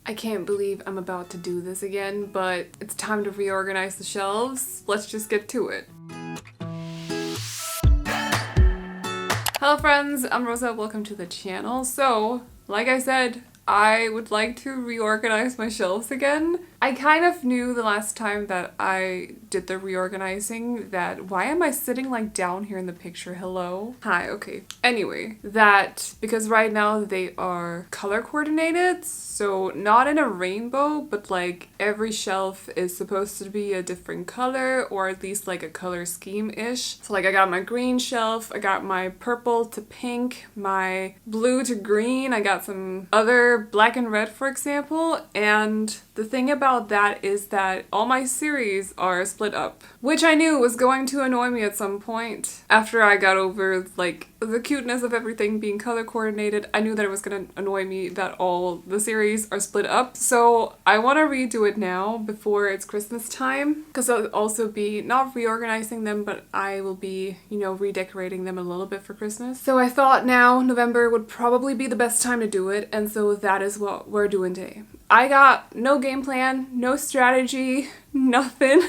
I can't believe I'm about to do this again, but it's time to reorganize the shelves. Let's just get to it. Hello friends, I'm Rosa, welcome to the channel. So, like I said, I would like to reorganize my shelves again. I kind of knew the last time that I did the reorganizing that why am I sitting like down here in the picture? Hello? Hi, okay. Anyway, that because right now they are color coordinated, so not in a rainbow, but like every shelf is supposed to be a different color or at least like a color scheme-ish. So like I got my green shelf, I got my purple to pink, my blue to green, I got some other black and red for example, and the thing about that is that all my series are split up, which I knew was going to annoy me at some point. After I got over like the cuteness of everything being color coordinated, I knew that it was going to annoy me that all the series are split up. So I want to redo it now before it's Christmas time, because I'll also be not reorganizing them, but I will be, you know, redecorating them a little bit for Christmas. So I thought now November would probably be the best time to do it, and so that is what we're doing today. I got no game plan, no strategy, nothing.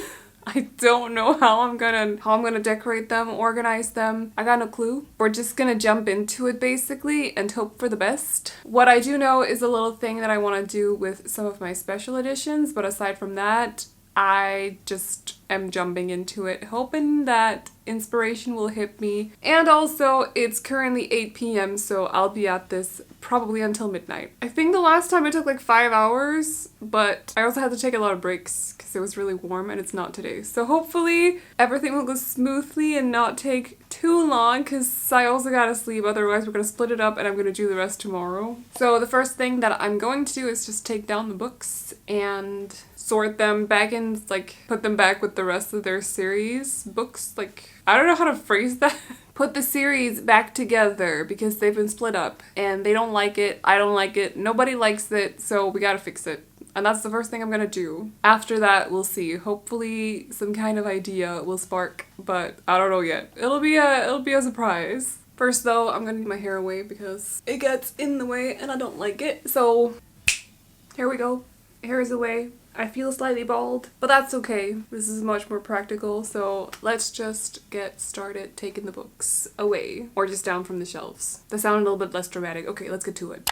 I don't know how I'm gonna decorate them, organize them. I got no clue. We're just gonna jump into it basically and hope for the best. What I do know is a little thing that I want to do with some of my special editions, but aside from that, I just am jumping into it, hoping that inspiration will hit me. And also, it's currently 8 p.m, so I'll be at this probably until midnight. I think the last time I took like 5 hours, but I also had to take a lot of breaks because it was really warm and it's not today. So hopefully everything will go smoothly and not take too long because I also gotta sleep, otherwise we're gonna split it up and I'm gonna do the rest tomorrow. So the first thing that I'm going to do is just take down the books and sort them back in, like put them back with the rest of their series books. Like, I don't know how to phrase that. Put the series back together because they've been split up and they don't like it, I don't like it, nobody likes it, so we gotta fix it. And that's the first thing I'm gonna do. After that, we'll see. Hopefully some kind of idea will spark, but I don't know yet. It'll be a surprise. First though, I'm gonna get my hair away because it gets in the way and I don't like it. So here we go. Hair is away. I feel slightly bald, but that's okay. This is much more practical, so let's just get started taking the books away, or just down from the shelves. That sounded a little bit less dramatic. Okay, let's get to it.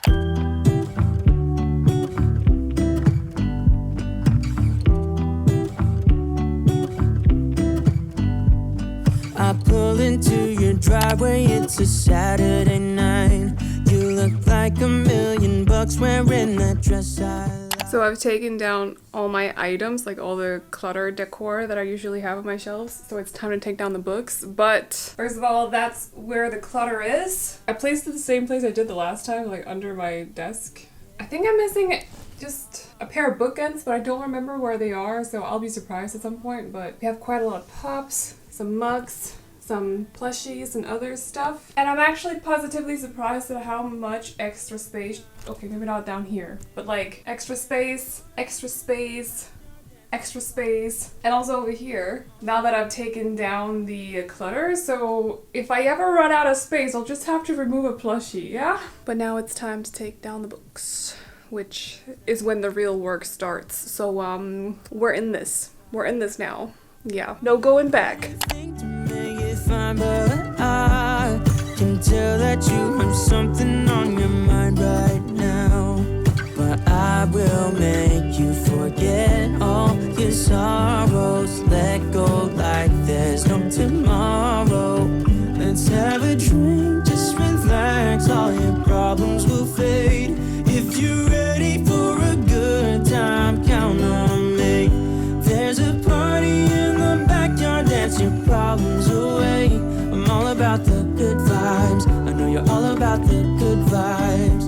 I pull into your driveway, it's a Saturday night. You look like $1,000,000 wearing that dress I like. So I've taken down all my items, like all the clutter decor that I usually have on my shelves, so it's time to take down the books. But first of all, that's where the clutter is. I placed it the same place I did the last time, like under my desk. I think I'm missing just a pair of bookends, but I don't remember where they are, so I'll be surprised at some point. But we have quite a lot of pops, some mugs, some plushies and other stuff. And I'm actually positively surprised at how much extra space, okay, maybe not down here, but like extra space, extra space, extra space, and also over here, now that I've taken down the clutter. So if I ever run out of space, I'll just have to remove a plushie, yeah? But now it's time to take down the books, which is when the real work starts. So we're in this now. Yeah, no going back. Fine, but I can tell that you have something on your mind right now. But I will make you forget all your sorrows. Let go like there's no tomorrow. Let's have a drink, just relax. All your problems will fade. If you're ready for a good time, count on me. There's a party in the backyard, dance your problems away. I'm all about the good vibes. I know you're all about the good vibes.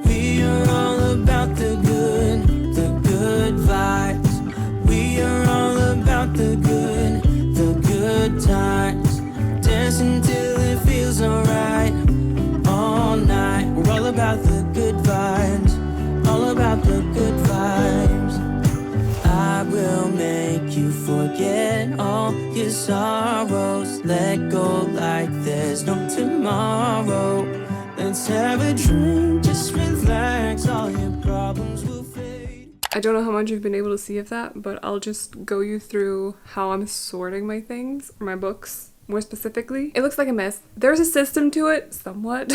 We are all about the good vibes. We are all about the good times. Dancing till it feels alright. All night, we're all about the good vibes. All about the good vibes. I will make you forget all your sorrows. Let go like there's no tomorrow. Let's have a drink, just relax. All your problems will I don't know how much you've been able to see of that, but I'll just go you through how I'm sorting my things, or my books more specifically. It looks like a mess. There's a system to it, somewhat,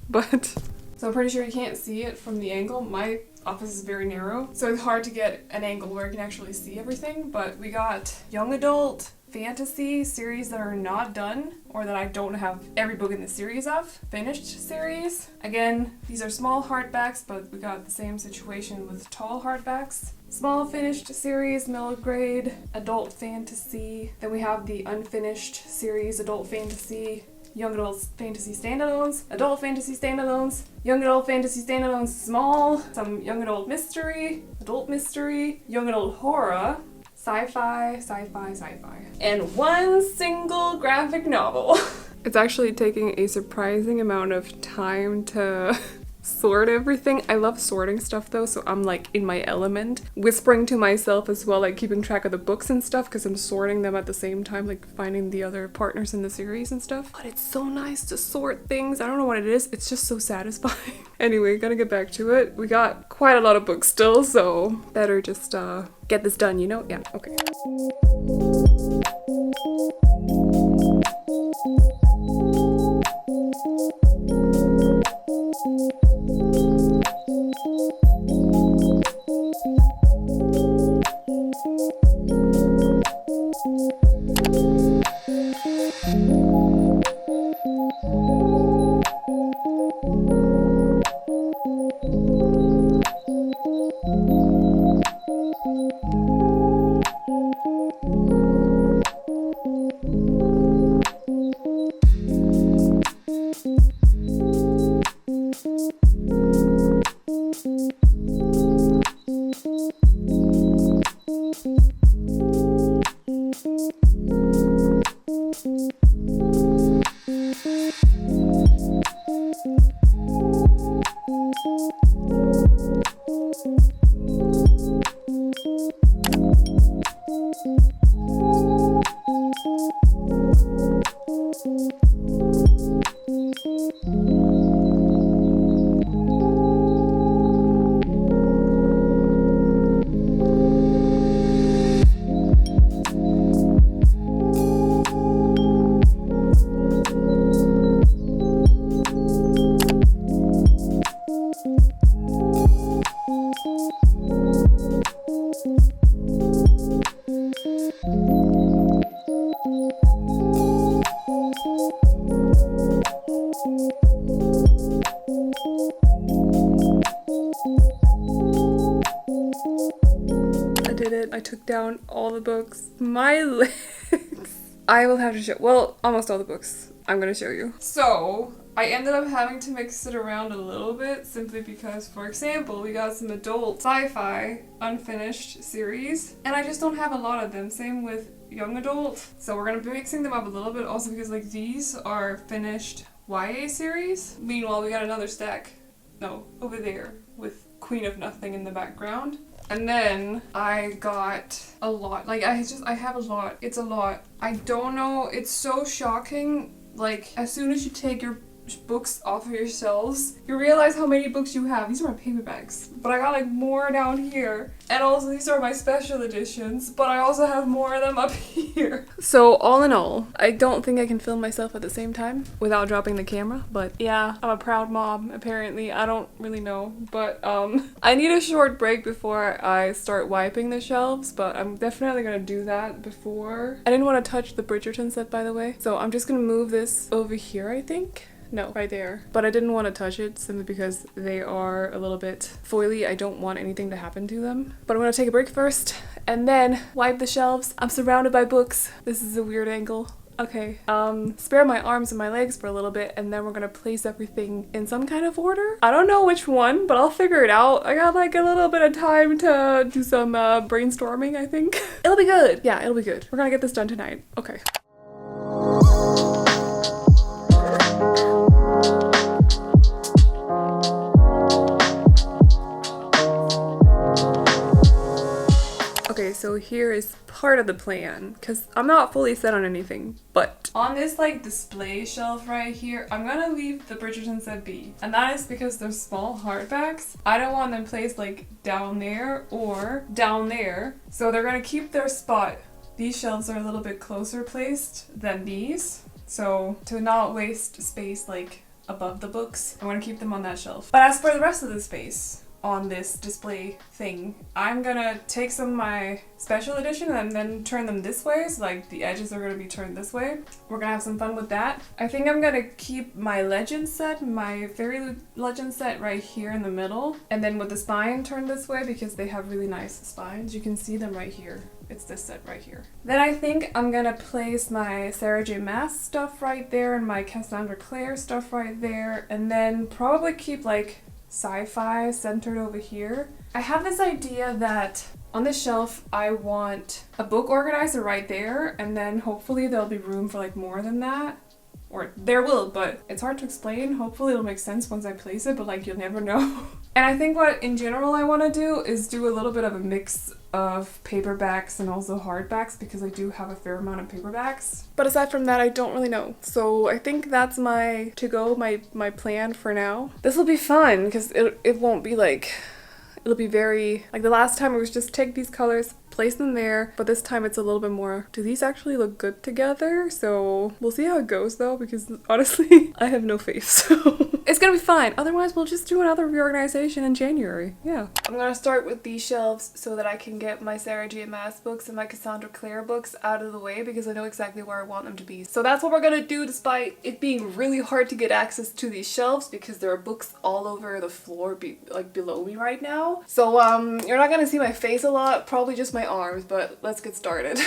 but... So I'm pretty sure you can't see it from the angle. My office is very narrow, so it's hard to get an angle where you can actually see everything, but we got young adult, fantasy series that are not done, or that I don't have every book in the series of, finished series. Again, these are small hardbacks, but we got the same situation with tall hardbacks. Small finished series, middle grade, adult fantasy. Then we have the unfinished series, adult fantasy, young adult fantasy standalones, adult fantasy standalones, young adult fantasy standalones small, some young adult mystery, adult mystery, young adult horror, sci-fi, and one single graphic novel. It's actually taking a surprising amount of time to sort everything. I love sorting stuff though, so I'm like in my element, whispering to myself as well, like keeping track of the books and stuff because I'm sorting them at the same time, like finding the other partners in the series and stuff. But it's so nice to sort things. I don't know what it is, it's just so satisfying. Anyway, gotta get back to it. We got quite a lot of books still, so better just get this done, you know? Yeah, okay. I took down all the books. My legs. I will have to show, well, almost all the books I'm gonna show you. So, I ended up having to mix it around a little bit simply because, for example, we got some adult sci-fi unfinished series, and I just don't have a lot of them. Same with young adult. So we're gonna be mixing them up a little bit also because like these are finished YA series. Meanwhile, we got another stack, no, over there with Queen of Nothing in the background. And then I got a lot, like I have a lot, it's a lot. I don't know, it's so shocking, like as soon as you take your books off of your shelves, you realize how many books you have. These are my paperbacks, but I got like more down here. And also these are my special editions, but I also have more of them up here. So all in all, I don't think I can film myself at the same time without dropping the camera, but yeah, I'm a proud mom, apparently. I don't really know, but I need a short break before I start wiping the shelves, but I'm definitely gonna do that before. I didn't want to touch the Bridgerton set, by the way, so I'm just gonna move this over here, I think. No, right there. But I didn't want to touch it simply because they are a little bit foily. I don't want anything to happen to them. But I'm gonna take a break first and then wipe the shelves. I'm surrounded by books. This is a weird angle. Okay, spare my arms and my legs for a little bit and then we're gonna place everything in some kind of order. I don't know which one, but I'll figure it out. I got like a little bit of time to do some brainstorming, I think. It'll be good. Yeah, it'll be good. We're gonna get this done tonight. Okay. Okay, Okay, so here is part of the plan, because I'm not fully set on anything, but on this like display shelf right here, I'm gonna leave the Bridgerton set B. And that is because they're small hardbacks. I don't want them placed like down there or down there. So they're gonna keep their spot. These shelves are a little bit closer placed than these. So to not waste space like above the books, I want to keep them on that shelf. But as for the rest of the space on this display thing, I'm gonna take some of my special edition and then turn them this way, so like the edges are gonna be turned this way. We're gonna have some fun with that. I think I'm gonna keep my legend set, my fairy legend set right here in the middle, and then with the spine turned this way because they have really nice spines. You can see them right here. It's this set right here. Then I think I'm gonna place my Sarah J Maas stuff right there and my Cassandra Clare stuff right there, and then probably keep like sci-fi centered over here. I have this idea that on this shelf I want a book organizer right there, and then hopefully there'll be room for like more than that. Or there will, but it's hard to explain. Hopefully it'll make sense once I place it, but like you'll never know. And I think what in general I want to do is do a little bit of a mix of paperbacks and also hardbacks, because I do have a fair amount of paperbacks. But aside from that, I don't really know. So I think that's my my plan for now. This will be fun because it won't be like, it'll be very, like the last time it was just take these colors, place them there, but this time it's a little bit more, do these actually look good together? So we'll see how it goes though, because honestly, I have no faith, so it's gonna be fine. Otherwise, we'll just do another reorganization in January. Yeah. I'm gonna start with these shelves so that I can get my Sarah J Maas books and my Cassandra Clare books out of the way, because I know exactly where I want them to be. So that's what we're gonna do, despite it being really hard to get access to these shelves because there are books all over the floor like below me right now. So you're not gonna see my face a lot, probably just my arms, but let's get started.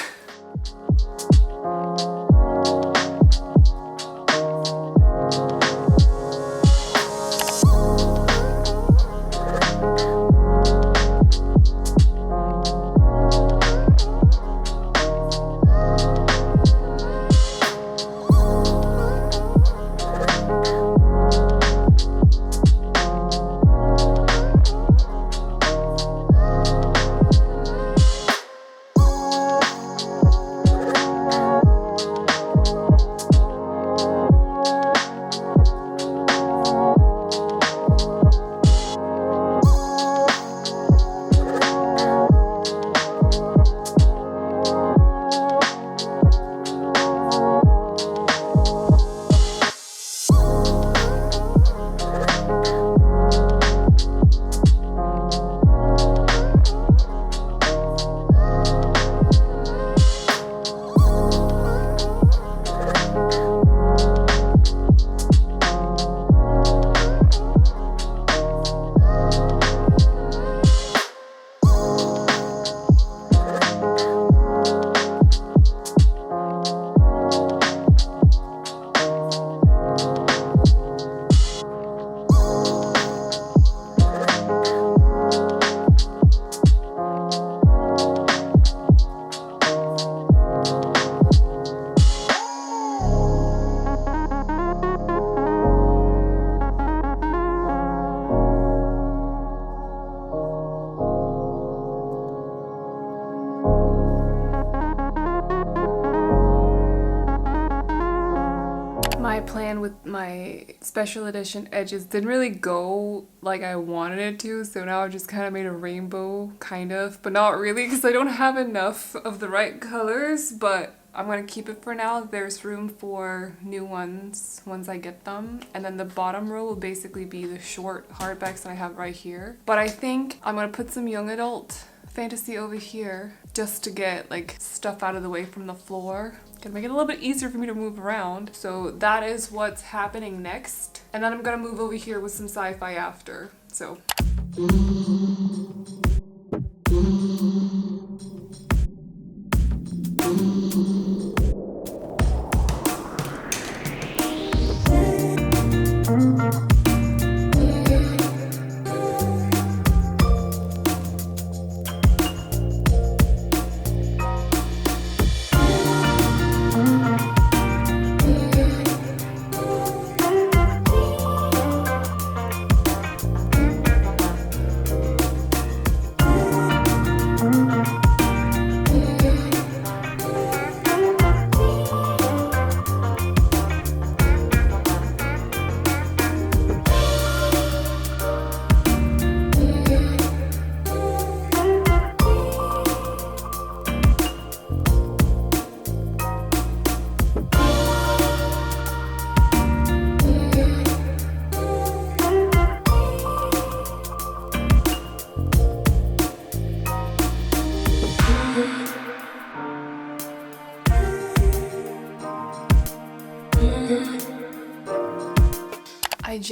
My plan with my special edition edges didn't really go like I wanted it to, so now I just kind of made a rainbow, kind of, but not really because I don't have enough of the right colors, but I'm gonna keep it for now. There's room for new ones once I get them, and then the bottom row will basically be the short hardbacks that I have right here. But I think I'm gonna put some young adult fantasy over here just to get like stuff out of the way from the floor. Gonna make it a little bit easier for me to move around. So that is what's happening next. And then I'm gonna move over here with some sci-fi after. So.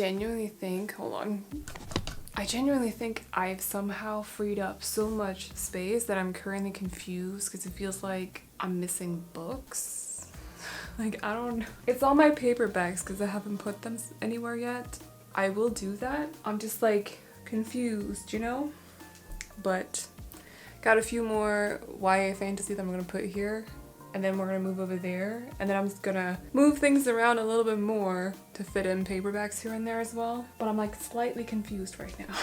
genuinely think, hold on. I genuinely think I've somehow freed up so much space that I'm currently confused because it feels like I'm missing books. Like, I don't know. It's all my paper bags because I haven't put them anywhere yet. I will do that. I'm just like confused, you know? But got a few more YA fantasy that I'm gonna put here. And then we're gonna move over there. And then I'm just gonna move things around a little bit more to fit in paperbacks here and there as well. But I'm like slightly confused right now.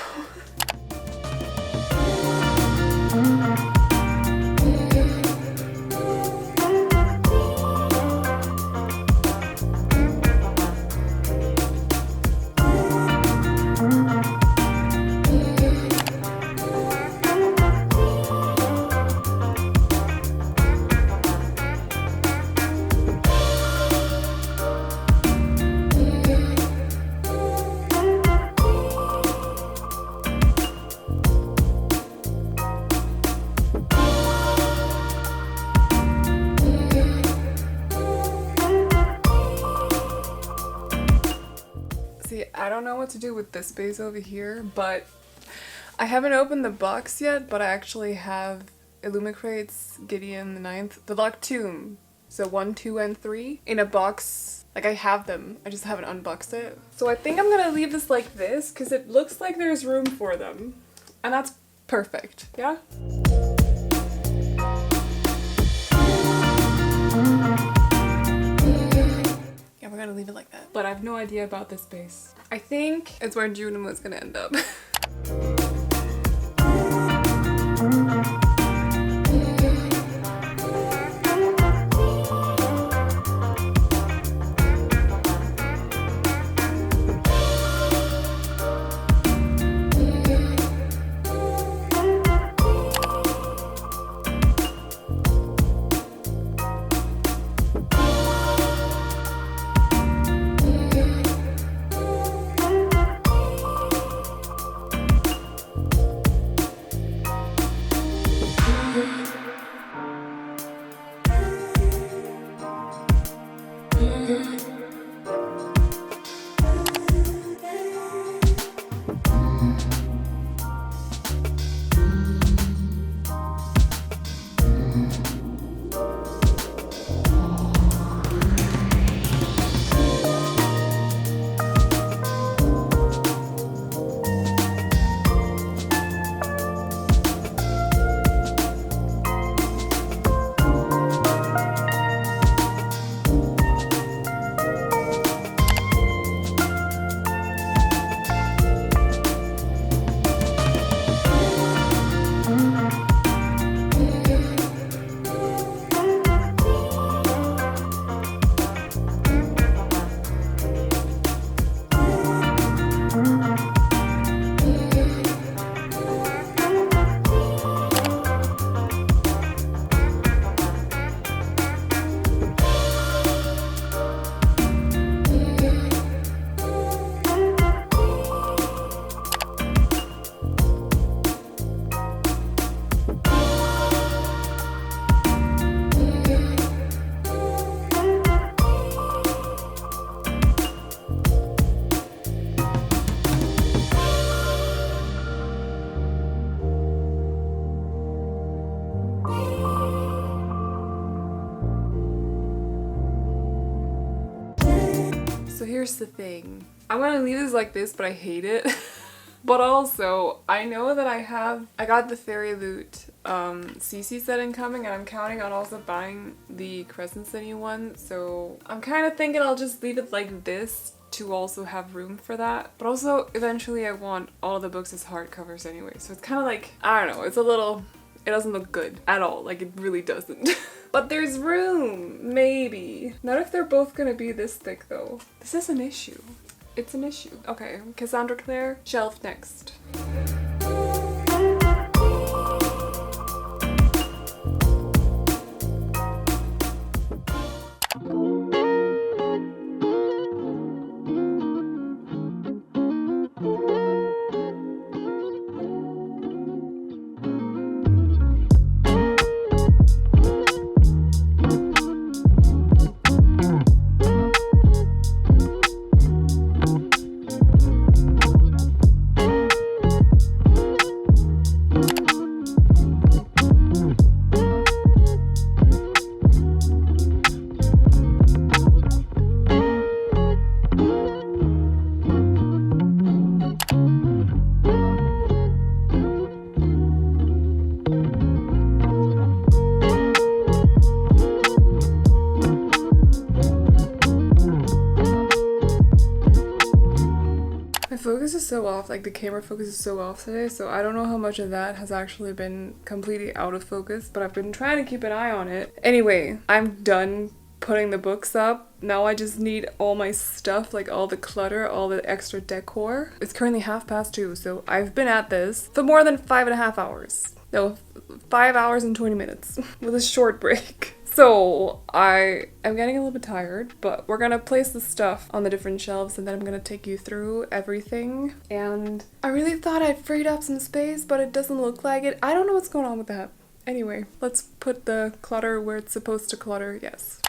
I don't know what to do with this space over here, but I haven't opened the box yet, but I actually have Illumicrate's Gideon the Ninth, the Locked Tomb. So 1, 2, and 3 in a box. Like, I have them, I just haven't unboxed it. So I think I'm gonna leave this like this because it looks like there's room for them. And that's perfect, yeah? Yeah, we're gonna leave it like that. But I have no idea about this space. I think it's where June was gonna end up. So here's the thing. I'm gonna leave this like this, but I hate it. But also, I know that I got the Fairy Loot CC set incoming, and I'm counting on also buying the Crescent City one, so I'm kind of thinking I'll just leave it like this to also have room for that. But also, eventually I want all the books as hardcovers anyway, so it's kind of like, I don't know, it's a little, it doesn't look good at all, like it really doesn't. But there's room, maybe. Not if they're both gonna be this thick though. This is an issue. It's an issue. Okay, Cassandra Clare, shelf next. focus is so off, like the camera focus is so off today, so I don't know how much of that has actually been completely out of focus, but I've been trying to keep an eye on it. Anyway, I'm done putting the books up. Now I just need all my stuff, like all the clutter, all the extra decor. It's currently 2:30, so I've been at this for more than 5.5 hours. No, 5 hours and 20 minutes with a short break. So I am getting a little bit tired, but we're gonna place the stuff on the different shelves and then I'm gonna take you through everything. And I really thought I'd freed up some space, but it doesn't look like it. I don't know what's going on with that. Anyway, let's put the clutter where it's supposed to clutter, yes.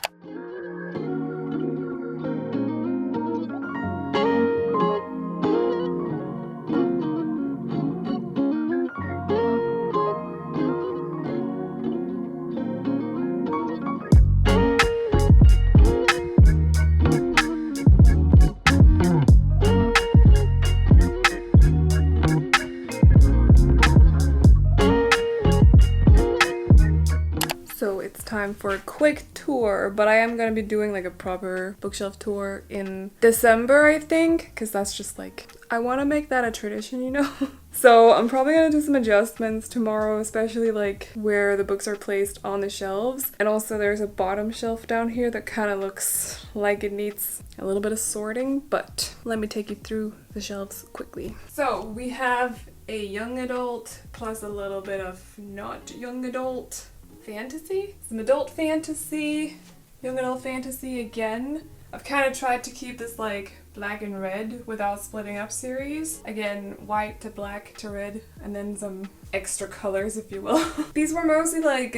So it's time for a quick tour, but I am going to be doing like a proper bookshelf tour in December, I think, because that's just like, I want to make that a tradition, you know? So I'm probably going to do some adjustments tomorrow, especially like where the books are placed on the shelves. And also there's a bottom shelf down here that kind of looks like it needs a little bit of sorting, but let me take you through the shelves quickly. So we have a young adult plus a little bit of not young adult fantasy, some adult fantasy, young adult fantasy again. I've kind of tried to keep this like black and red without splitting up series. Again, white to black to red, and then some extra colors, if you will. These were mostly like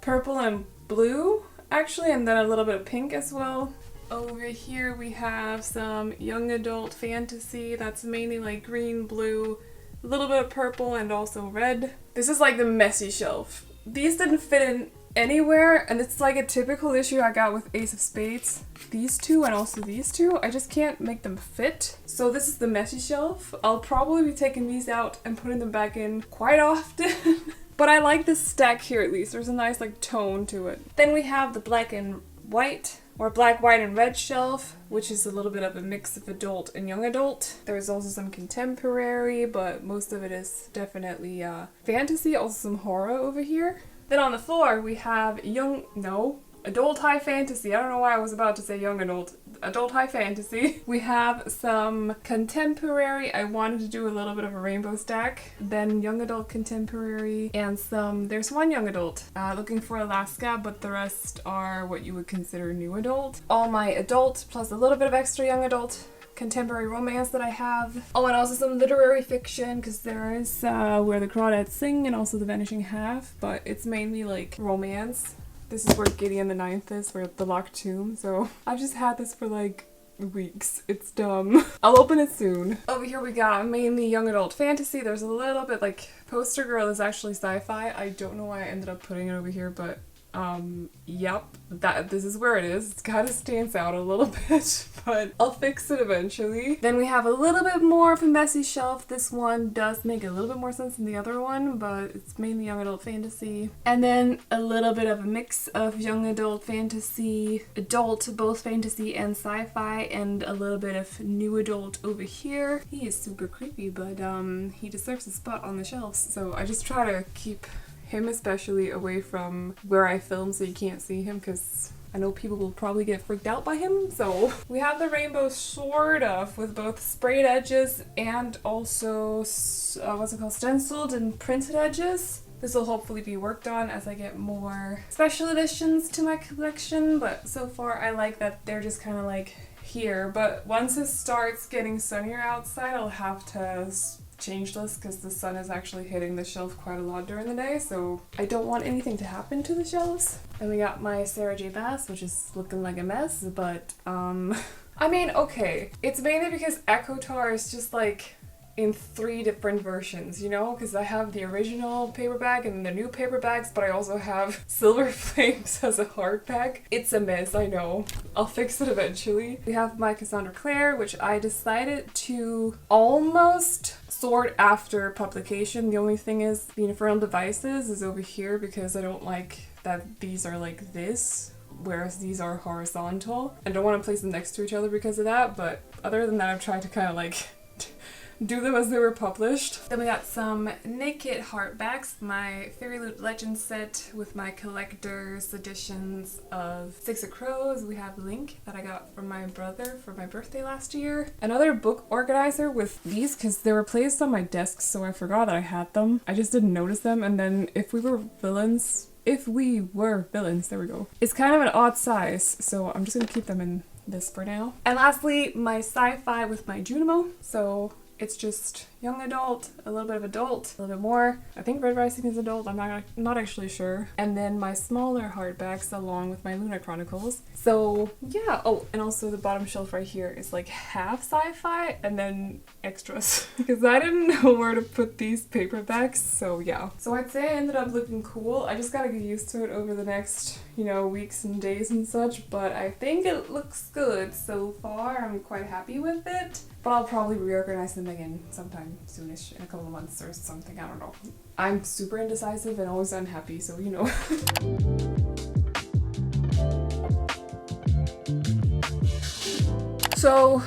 purple and blue, actually, and then a little bit of pink as well. Over here we have some young adult fantasy that's mainly like green, blue, a little bit of purple, and also red. This is like the messy shelf. These didn't fit in anywhere, and it's like a typical issue I got with Ace of Spades. These two and also these two, I just can't make them fit. So this is the messy shelf. I'll probably be taking these out and putting them back in quite often. But I like this stack here at least. There's a nice like tone to it. Then we have the black and white, or black, white, and red shelf, which is a little bit of a mix of adult and young adult. There's also some contemporary, but most of it is definitely fantasy, also some horror over here. Then on the floor we have adult high fantasy. I don't know why I was about to say young adult. Adult high fantasy. We have some contemporary. I wanted to do a little bit of a rainbow stack. Then young adult contemporary and there's one young adult looking for Alaska, but the rest are what you would consider new adult. All my adult plus a little bit of extra young adult contemporary romance that I have. Oh, and also some literary fiction, because there is Where the Crawdads Sing and also The Vanishing Half, but it's mainly like romance. This is where Gideon the Ninth is, for the Locked Tomb, so I've just had this for like weeks. It's dumb. I'll open it soon. Over here we got mainly young adult fantasy. There's a little bit like Poster Girl is actually sci-fi. I don't know why I ended up putting it over here, but yep, this is where it is. It kind of stands out a little bit, but I'll fix it eventually. Then we have a little bit more of a messy shelf. This one does make a little bit more sense than the other one, but it's mainly young adult fantasy. And then a little bit of a mix of young adult fantasy, adult, both fantasy and sci-fi, and a little bit of new adult over here. He is super creepy, but he deserves a spot on the shelves, so I just try to keep him especially away from where I film so you can't see him, because I know people will probably get freaked out by him. So we have the rainbow sort of with both sprayed edges and also stenciled and printed edges. This will hopefully be worked on as I get more special editions to my collection, but so far I like that they're just kind of like here. But once it starts getting sunnier outside, I'll have to change this because the sun is actually hitting the shelf quite a lot during the day, so I don't want anything to happen to the shelves. And we got my Sarah J. Bass, which is looking like a mess, but I mean, okay, it's mainly because Echo Tar is just like in 3 different versions, you know, because I have the original paperback and the new paperbacks, but I also have Silver Flames as a hardback. It's a mess, I know. I'll fix it eventually. We have my Cassandra Clare, which I decided to almost sort after publication. The only thing is the Infernal Devices is over here because I don't like that these are like this, whereas these are horizontal. I don't want to place them next to each other because of that, but other than that, I've tried to kind of like do them as they were published. Then we got some Naked hardbacks, my Fairy Loot Legends set with my collector's editions of Six of Crows. We have Link that I got from my brother for my birthday last year. Another book organizer with these because they were placed on my desk, so I forgot that I had them. I just didn't notice them. And then if we were villains, there we go. It's kind of an odd size, so I'm just gonna keep them in this for now. And lastly, my sci-fi with my Junimo. So it's just young adult, a little bit of adult, a little bit more. I think Red Rising is adult, I'm not actually sure. And then my smaller hardbacks along with my Luna Chronicles. So yeah, oh, and also the bottom shelf right here is like half sci-fi and then extras. Because I didn't know where to put these paperbacks, so yeah. So I'd say I ended up looking cool. I just gotta get used to it over the next, you know, weeks and days and such, but I think it looks good so far. I'm quite happy with it. But I'll probably reorganize them again sometime soonish, in a couple of months or something, I don't know. I'm super indecisive and always unhappy, so you know. So,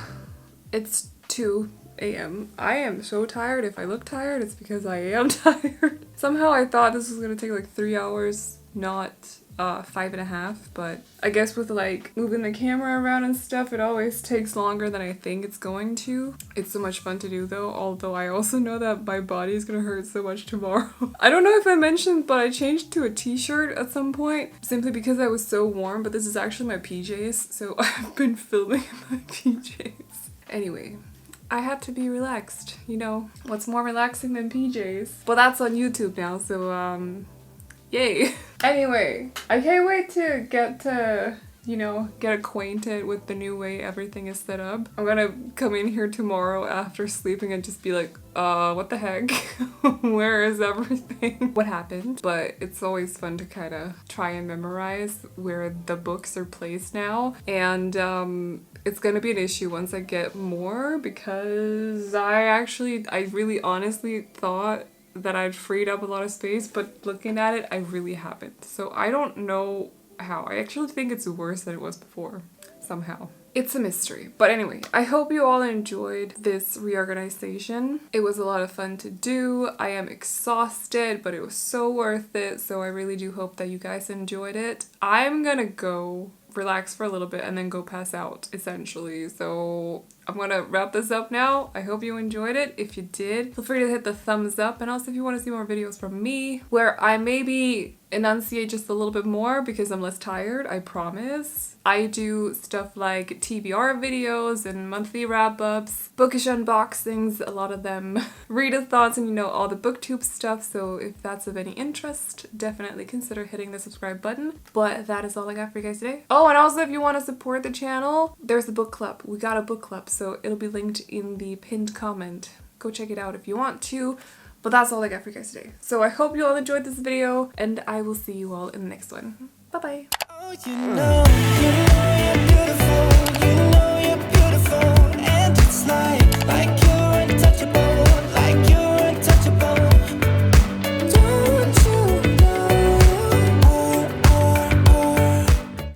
it's 2 a.m. I am so tired. If I look tired, it's because I am tired. Somehow I thought this was gonna take like 3 hours, not 5.5, but I guess with like moving the camera around and stuff, it always takes longer than I think it's going to. It's so much fun to do though, although I also know that my body is gonna hurt so much tomorrow. I don't know if I mentioned, but I changed to a t-shirt at some point simply because I was so warm, but this is actually my PJs, so I've been filming in my PJs. Anyway, I had to be relaxed, you know, what's more relaxing than PJs? But that's on YouTube now, so yay. Anyway, I can't wait to get acquainted with the new way everything is set up. I'm gonna come in here tomorrow after sleeping and just be like, what the heck? Where is everything? What happened? But it's always fun to kind of try and memorize where the books are placed now. And it's gonna be an issue once I get more because I really honestly thought that I'd freed up a lot of space, but looking at it, I really haven't. So I don't know how. I actually think it's worse than it was before, somehow. It's a mystery. But anyway, I hope you all enjoyed this reorganization. It was a lot of fun to do. I am exhausted, but it was so worth it. So I really do hope that you guys enjoyed it. I'm gonna go relax for a little bit and then go pass out, essentially. So I'm gonna wrap this up now. I hope you enjoyed it. If you did, feel free to hit the thumbs up, and also if you want to see more videos from me where I maybe enunciate just a little bit more because I'm less tired, I promise. I do stuff like TBR videos and monthly wrap-ups, bookish unboxings, a lot of them read-a-thons, and you know, all the booktube stuff. So if that's of any interest, definitely consider hitting the subscribe button. But that is all I got for you guys today. Oh, and also if you want to support the channel, there's a book club. We got a book club, so it'll be linked in the pinned comment. Go check it out if you want to. But that's all I got for you guys today. So I hope you all enjoyed this video, and I will see you all in the next one. Bye-bye. Oh, you know you're beautiful, and it's like